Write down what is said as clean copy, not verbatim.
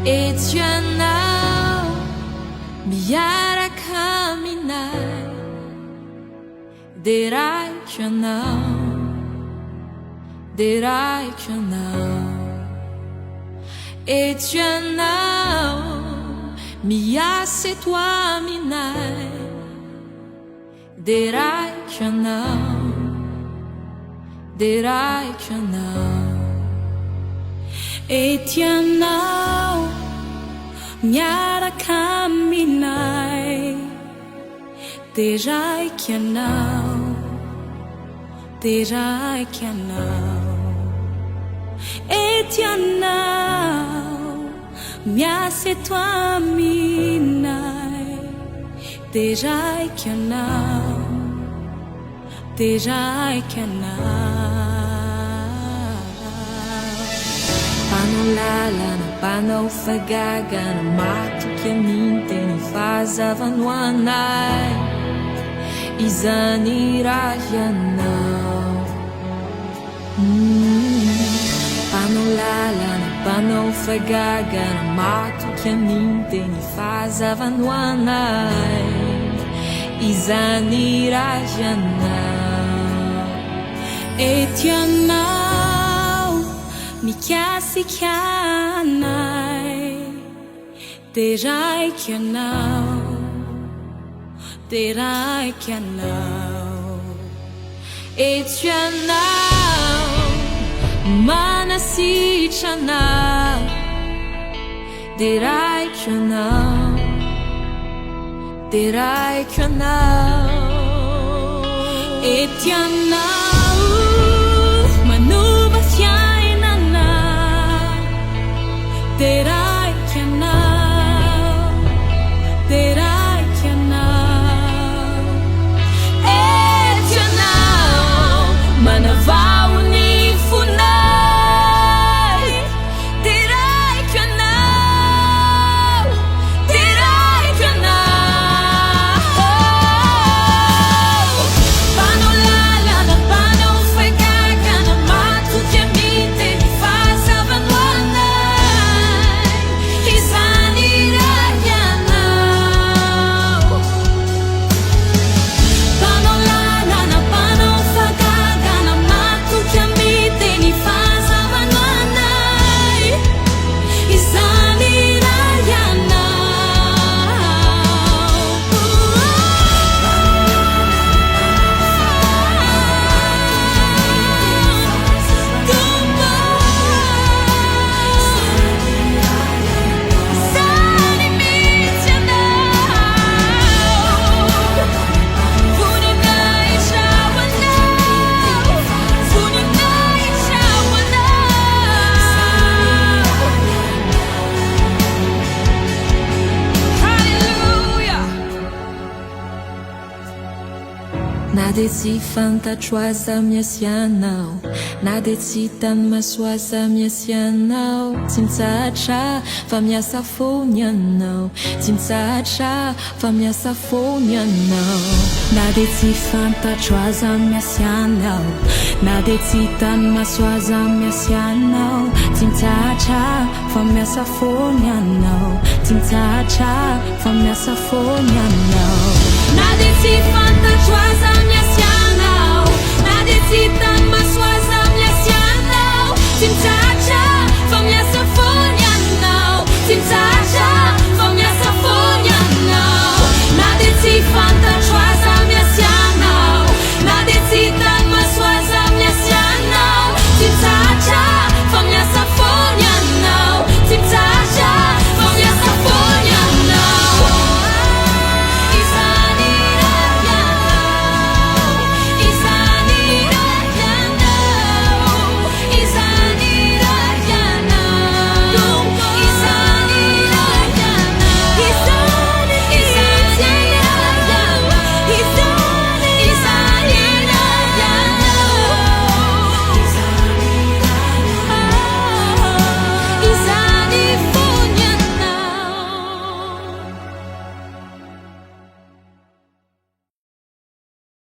Etsianao miaraka aminay, de raiky anao, de raiky anao. Etsianao miasa eto aminay, de raiky anao, de raiky anao. Etsianao miaraka aminay, de raiky anao, de raiky anao. Etsianao miasa eto aminay, de raiky anao, de raiky anao. Panao lalana, panao fagagana, matoky aminteny fahazavano anay, izany raha ianao. Panao lalana, panao fagagana, matoky aminteny fahazavano anay, izany raha ianao. Etsianao mikasika anay, de raiky anao, de raiky anao. Etsianao manasitra anay, de raiky anao, de raiky anao. Etsianao manova fiainanay, de raiky anao, de raiky anao. Etsianao manavao ny fonay, de raiky anao, de raiky anao. Panao lalana, panao fagagana, matoky aminteny fahazavano anay, izany raha ianao. Panao lalana, panao fagagana, matoky aminteny fahazavano anay, izany raha na de tsy fantatro aza miasy anao, na de tsy tany maso aza miasy anao, tsy mitsahatra fa miasa fony anao, tsy mitsahatra fa miasa fony anao. Na de tsy fantatro aza miasy anao, na de tsy tany maso aza miasy anao, tsy mitsahatra fa miasa fony anao, tsy mitsahatra fa miasa fony anao. Na de tsy fantatro aza miasy anao, na de tsy tany